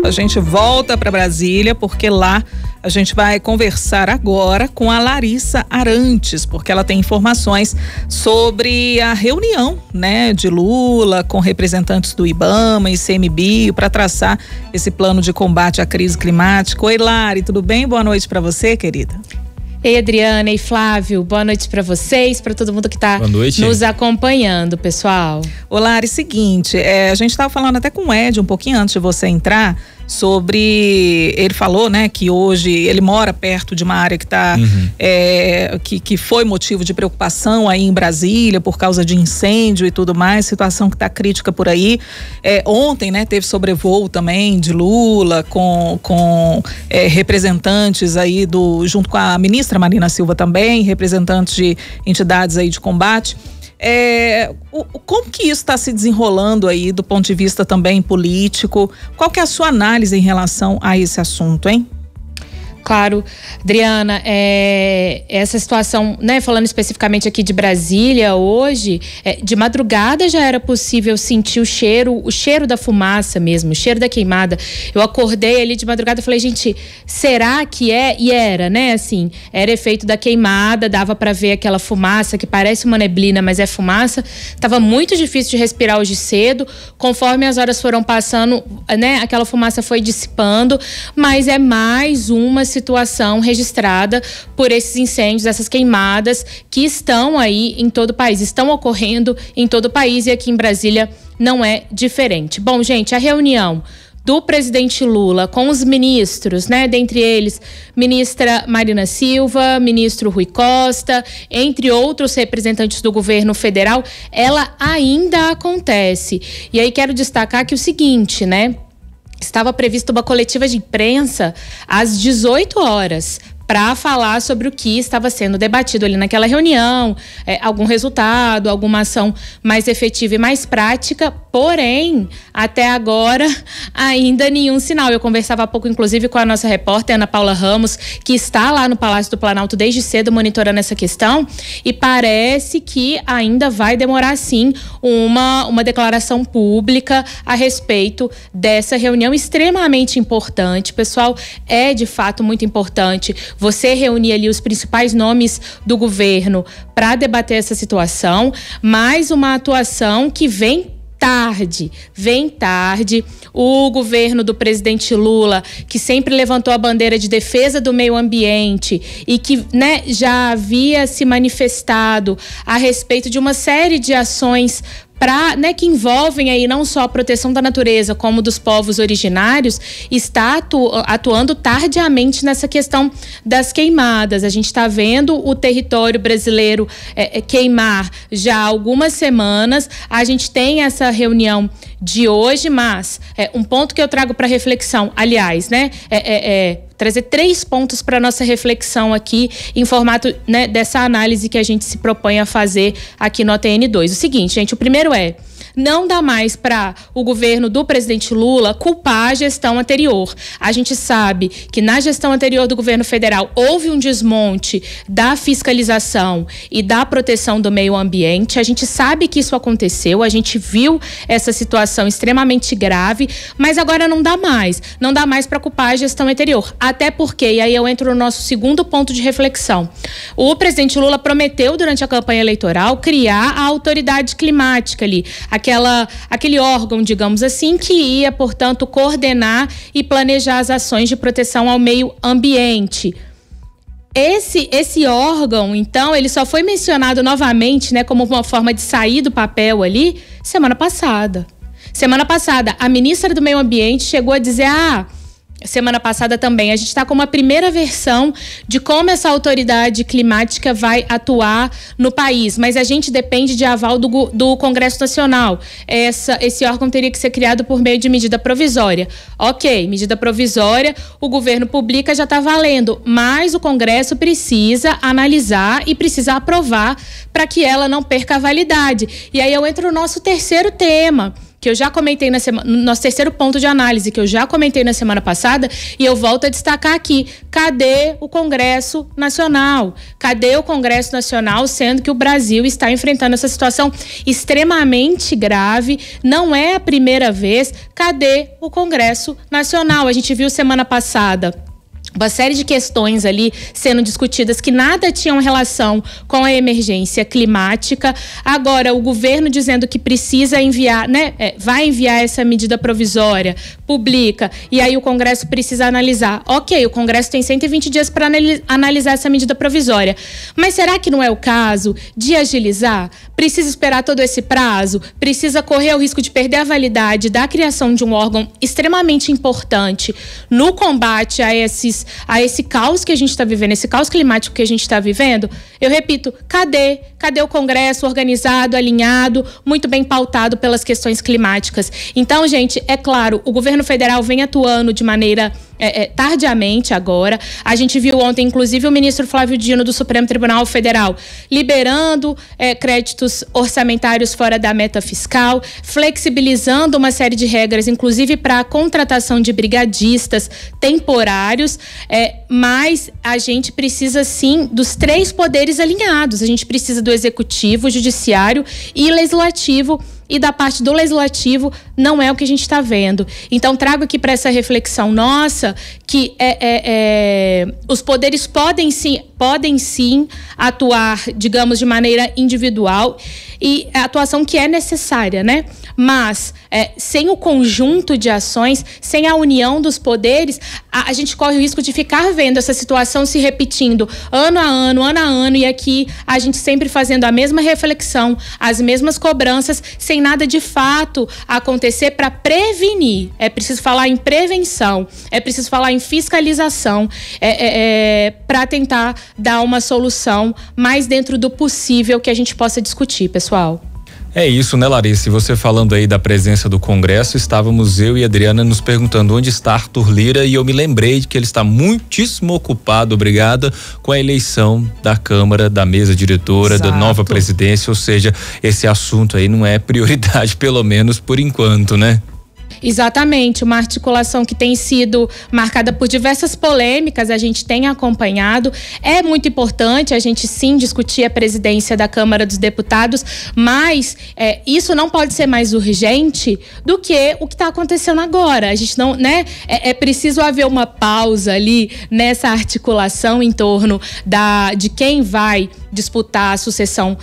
A gente volta para Brasília porque lá a gente vai conversar agora com a Larissa Arantes, porque ela tem informações sobre a reunião, né, de Lula com representantes do IBAMA e ICMBio para traçar esse plano de combate à crise climática. Oi, Lari, tudo bem? Boa noite para você, querida. Ei, Adriana e Flávio, boa noite para vocês, para todo mundo que está nos acompanhando, pessoal. Ô, Lari, seguinte, a gente estava falando até com o Ed um pouquinho antes de você entrar sobre, ele falou, né, que hoje ele mora perto de uma área que tá, que foi motivo de preocupação aí em Brasília por causa de incêndio e tudo mais, situação que tá crítica por aí. Ontem, né, teve sobrevoo também de Lula com representantes aí junto com a ministra Marina Silva também, representantes de entidades aí de combate. Como que isso está se desenrolando aí do ponto de vista também político? Qual que é a sua análise em relação a esse assunto, hein? Claro, Adriana, essa situação, né, falando especificamente aqui de Brasília hoje, de madrugada já era possível sentir o cheiro da fumaça mesmo, o cheiro da queimada. Eu acordei ali de madrugada e falei, gente, será que é? E era, né, assim, era efeito da queimada, dava para ver aquela fumaça que parece uma neblina, mas é fumaça. Tava muito difícil de respirar hoje cedo, conforme as horas foram passando, né, aquela fumaça foi dissipando, mas é mais uma situação registrada por esses incêndios, essas queimadas que estão aí em todo o país, estão ocorrendo em todo o país e aqui em Brasília não é diferente. Bom, gente, a reunião do presidente Lula com os ministros, né, dentre eles ministra Marina Silva, ministro Rui Costa, entre outros representantes do governo federal, ela ainda acontece. E aí quero destacar que o seguinte, né, estava prevista uma coletiva de imprensa às 18 horas para falar sobre o que estava sendo debatido ali naquela reunião, algum resultado, alguma ação mais efetiva e mais prática, porém, até agora, ainda nenhum sinal. Eu conversava há pouco, inclusive, com a nossa repórter, Ana Paula Ramos, que está lá no Palácio do Planalto desde cedo monitorando essa questão, e parece que ainda vai demorar, sim, uma declaração pública a respeito dessa reunião extremamente importante. Pessoal, é de fato muito importante você reunir ali os principais nomes do governo para debater essa situação, mas uma atuação que vem tarde. O governo do presidente Lula, que sempre levantou a bandeira de defesa do meio ambiente e que, né, já havia se manifestado a respeito de uma série de ações que envolvem aí não só a proteção da natureza, como dos povos originários, está atuando tardiamente nessa questão das queimadas. A gente está vendo o território brasileiro queimar já há algumas semanas. A gente tem essa reunião de hoje, mas um ponto que eu trago para reflexão, aliás, né, trazer 3 pontos para nossa reflexão aqui em formato, né, dessa análise que a gente se propõe a fazer aqui no ATN2. O seguinte, gente, o primeiro não dá mais para o governo do presidente Lula culpar a gestão anterior. A gente sabe que na gestão anterior do governo federal houve um desmonte da fiscalização e da proteção do meio ambiente. A gente sabe que isso aconteceu, a gente viu essa situação extremamente grave, mas agora não dá mais para culpar a gestão anterior. Até porque, e aí eu entro no nosso segundo ponto de reflexão, o presidente Lula prometeu durante a campanha eleitoral criar a autoridade climática ali, aquele órgão, digamos assim, que ia, portanto, coordenar e planejar as ações de proteção ao meio ambiente. Esse órgão, então, ele só foi mencionado novamente, né, como uma forma de sair do papel ali, semana passada. Semana passada, a ministra do Meio Ambiente chegou a dizer, semana passada também, a gente está com uma primeira versão de como essa autoridade climática vai atuar no país, mas a gente depende de aval do Congresso Nacional. Esse órgão teria que ser criado por meio de medida provisória. Ok, medida provisória, o governo publica, já está valendo, mas o Congresso precisa analisar e precisa aprovar para que ela não perca a validade. E aí eu entro no nosso terceiro tema, que eu já comentei na semana, no nosso terceiro ponto de análise, que eu já comentei na semana passada, e eu volto a destacar aqui: cadê o Congresso Nacional? Cadê o Congresso Nacional, sendo que o Brasil está enfrentando essa situação extremamente grave? Não é a primeira vez. Cadê o Congresso Nacional? A gente viu semana passada uma série de questões ali sendo discutidas que nada tinham relação com a emergência climática. Agora, o governo dizendo que precisa enviar, né? Vai enviar essa medida provisória, publica, e aí o Congresso precisa analisar. Ok, o Congresso tem 120 dias para analisar essa medida provisória. Mas será que não é o caso de agilizar? Precisa esperar todo esse prazo? Precisa correr o risco de perder a validade da criação de um órgão extremamente importante no combate a esse caos que a gente está vivendo, esse caos climático que a gente está vivendo? Eu repito, cadê o Congresso organizado, alinhado, muito bem pautado pelas questões climáticas? Então, gente, é claro, o governo federal vem atuando de maneira tardiamente agora. A gente viu ontem, inclusive, o ministro Flávio Dino do Supremo Tribunal Federal liberando créditos orçamentários fora da meta fiscal, flexibilizando uma série de regras, inclusive para a contratação de brigadistas temporários, mas a gente precisa sim dos três poderes alinhados. A gente precisa do executivo, judiciário e legislativo. E da parte do legislativo não é o que a gente está vendo. Então trago aqui para essa reflexão nossa que os poderes podem sim atuar, digamos, de maneira individual, e a atuação que é necessária, né? Mas sem o conjunto de ações, sem a união dos poderes, a gente corre o risco de ficar vendo essa situação se repetindo ano a ano, e aqui a gente sempre fazendo a mesma reflexão, as mesmas cobranças, sem nada de fato acontecer para prevenir. É preciso falar em prevenção, é preciso falar em fiscalização, para tentar dar uma solução mais dentro do possível que a gente possa discutir, pessoal. É isso, né, Larissa? E você falando aí da presença do Congresso, estávamos eu e a Adriana nos perguntando onde está Arthur Lira, e eu me lembrei de que ele está muitíssimo ocupado, obrigada, com a eleição da Câmara, da mesa diretora, exato, da nova presidência, ou seja, esse assunto aí não é prioridade, pelo menos por enquanto, né? Exatamente, uma articulação que tem sido marcada por diversas polêmicas, a gente tem acompanhado. É muito importante a gente sim discutir a presidência da Câmara dos Deputados, mas isso não pode ser mais urgente do que o que está acontecendo agora. A gente não, né? É preciso haver uma pausa ali nessa articulação em torno de quem vai disputar a sucessão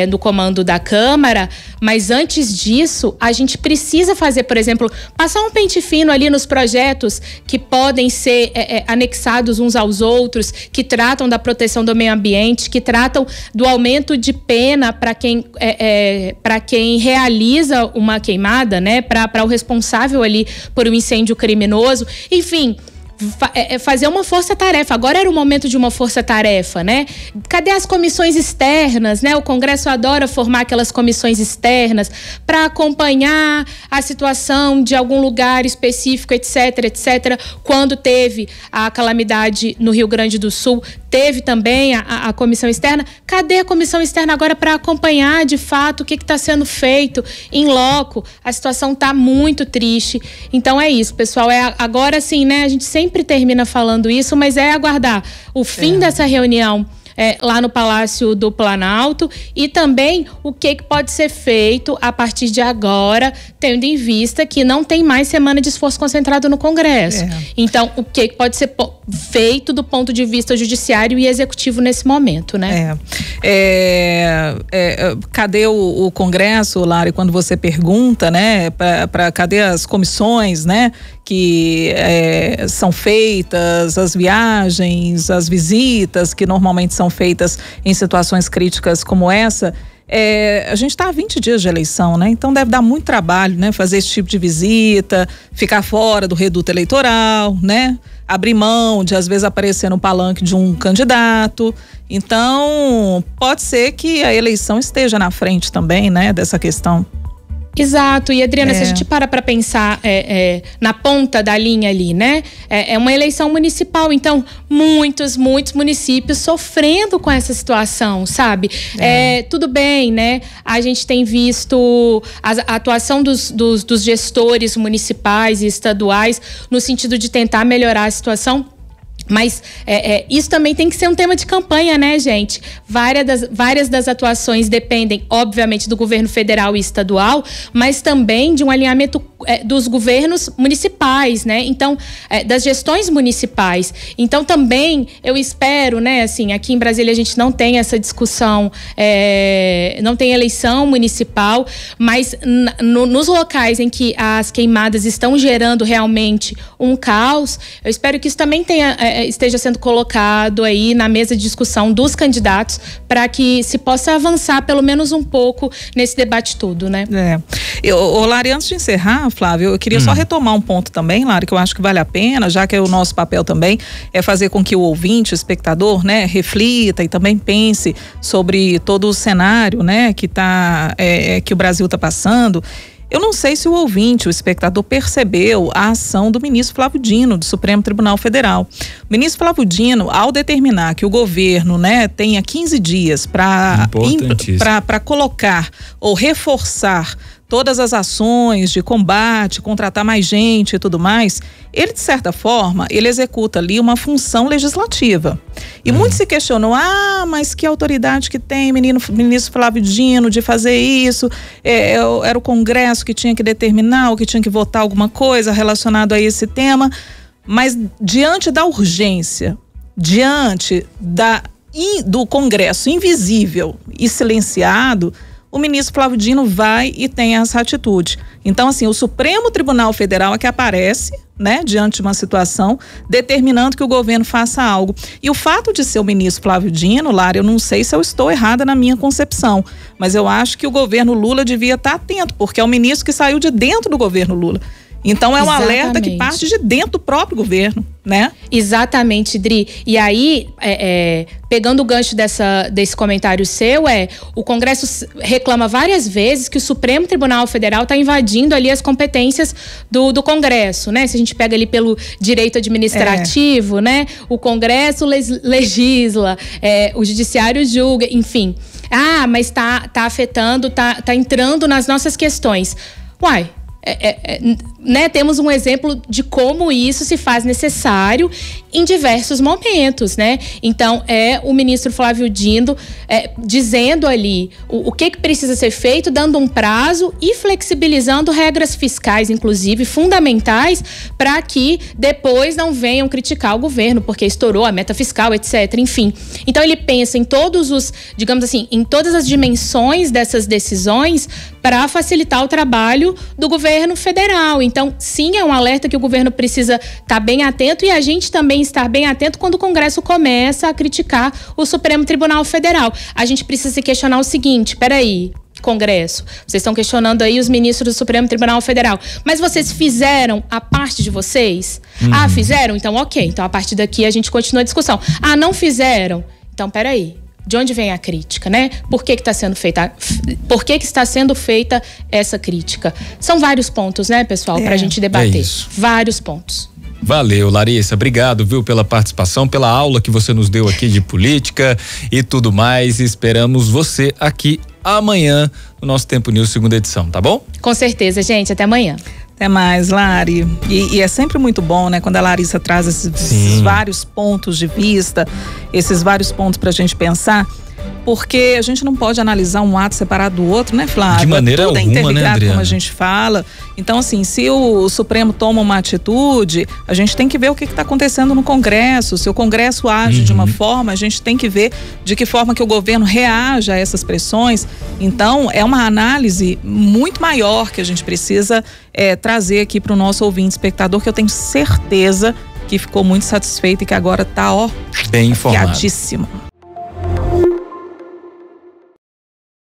no comando da Câmara, mas antes disso, a gente precisa fazer, por exemplo, passar um pente fino ali nos projetos que podem ser anexados uns aos outros, que tratam da proteção do meio ambiente, que tratam do aumento de pena para quem realiza uma queimada, né? Para o responsável ali por um incêndio criminoso. Enfim, fazer uma força-tarefa. Agora era o momento de uma força-tarefa, né? Cadê as comissões externas, né? O Congresso adora formar aquelas comissões externas para acompanhar a situação de algum lugar específico, etc, etc. Quando teve a calamidade no Rio Grande do Sul, teve também a comissão externa. Cadê a comissão externa agora para acompanhar de fato o que está sendo feito em loco? A situação está muito triste. Então é isso, pessoal. Agora sim, né? A gente sempre termina falando isso, mas é aguardar o fim dessa reunião lá no Palácio do Planalto, e também o que pode ser feito a partir de agora, tendo em vista que não tem mais semana de esforço concentrado no Congresso. Então, o que pode ser feito do ponto de vista judiciário e executivo nesse momento, né? Cadê o Congresso, Lari, quando você pergunta, né, cadê as comissões, né, que são feitas, as viagens, as visitas que normalmente são feitas em situações críticas como essa? A gente está há 20 dias de eleição, né? Então deve dar muito trabalho, né? Fazer esse tipo de visita, ficar fora do reduto eleitoral, né? Abrir mão de às vezes aparecer no palanque de um candidato. Então pode ser que a eleição esteja na frente também, né? Dessa questão. Exato, e Adriana, se a gente para pensar na ponta da linha ali, né? É uma eleição municipal, então muitos municípios sofrendo com essa situação, sabe? Tudo bem, né? A gente tem visto a atuação dos gestores municipais e estaduais no sentido de tentar melhorar a situação. Mas isso também tem que ser um tema de campanha, né, gente? Várias das atuações dependem, obviamente, do governo federal e estadual, mas também de um alinhamento dos governos municipais, né? Então, das gestões municipais. Então, também, eu espero, né, assim, aqui em Brasília a gente não tem essa discussão, não tem eleição municipal, mas nos locais em que as queimadas estão gerando realmente um caos, eu espero que isso também esteja sendo colocado aí na mesa de discussão dos candidatos para que se possa avançar pelo menos um pouco nesse debate todo, né? Lari, antes de encerrar, Flávio, eu queria só retomar um ponto também, Lari, que eu acho que vale a pena, já que o nosso papel também é fazer com que o ouvinte, o espectador, né, reflita e também pense sobre todo o cenário, né, que o Brasil está passando. Eu não sei se o ouvinte, o espectador, percebeu a ação do ministro Flávio Dino, do Supremo Tribunal Federal. O ministro Flávio Dino, ao determinar que o governo, né, tenha 15 dias para colocar ou reforçar todas as ações de combate, contratar mais gente e tudo mais, ele, de certa forma, ele executa ali uma função legislativa. E muito se questionou, mas que autoridade que tem ministro Flávio Dino de fazer isso? Era o Congresso que tinha que determinar, ou que tinha que votar alguma coisa relacionado a esse tema. Mas diante da urgência, diante do Congresso invisível e silenciado, o ministro Flávio Dino vai e tem essa atitude. Então, assim, o Supremo Tribunal Federal é que aparece, né, diante de uma situação, determinando que o governo faça algo. E o fato de ser o ministro Flávio Dino, Lara, eu não sei se eu estou errada na minha concepção, mas eu acho que o governo Lula devia estar atento, porque é o ministro que saiu de dentro do governo Lula. Então é um alerta que parte de dentro do próprio governo, né? Exatamente, Dri. E aí, pegando o gancho desse comentário seu, o Congresso reclama várias vezes que o Supremo Tribunal Federal está invadindo ali as competências do Congresso, né? Se a gente pega ali pelo direito administrativo, né? O Congresso legisla, o Judiciário julga, enfim. Mas tá afetando, tá entrando nas nossas questões. Uai, né, temos um exemplo de como isso se faz necessário em diversos momentos, né? Então, o ministro Flávio Dino dizendo ali o que precisa ser feito, dando um prazo e flexibilizando regras fiscais, inclusive, fundamentais, para que depois não venham criticar o governo, porque estourou a meta fiscal, etc. Enfim, então ele pensa em todos os, digamos assim, em todas as dimensões dessas decisões para facilitar o trabalho do governo federal. Então, sim, é um alerta que o governo precisa estar bem atento e a gente também estar bem atento quando o Congresso começa a criticar o Supremo Tribunal Federal. A gente precisa se questionar o seguinte, peraí, Congresso, vocês estão questionando aí os ministros do Supremo Tribunal Federal, mas vocês fizeram a parte de vocês? Fizeram? Então ok, então a partir daqui a gente continua a discussão. Não fizeram? Então peraí, de onde vem a crítica, né? Por que está sendo feita? Por que está sendo feita essa crítica? São vários pontos, né, pessoal, para a gente debater. Vários pontos. Valeu, Larissa, obrigado, viu, pela participação, pela aula que você nos deu aqui de política e tudo mais. Esperamos você aqui amanhã no nosso Tempo News, segunda edição, tá bom? Com certeza, gente, até amanhã. Até mais, Lari. E é sempre muito bom, né, quando a Larissa traz esses vários pontos de vista, esses vários pontos pra gente pensar, porque a gente não pode analisar um ato separado do outro, né, Flávia? De maneira Tudo alguma, interligado, né, Adriana? como a gente fala. Então, assim, se o Supremo toma uma atitude, a gente tem que ver o que está acontecendo no Congresso. Se o Congresso age de uma forma, a gente tem que ver de que forma que o governo reage a essas pressões. Então, é uma análise muito maior que a gente precisa trazer aqui para o nosso ouvinte espectador, que eu tenho certeza que ficou muito satisfeito e que agora está, bem informado. Afiadíssimo.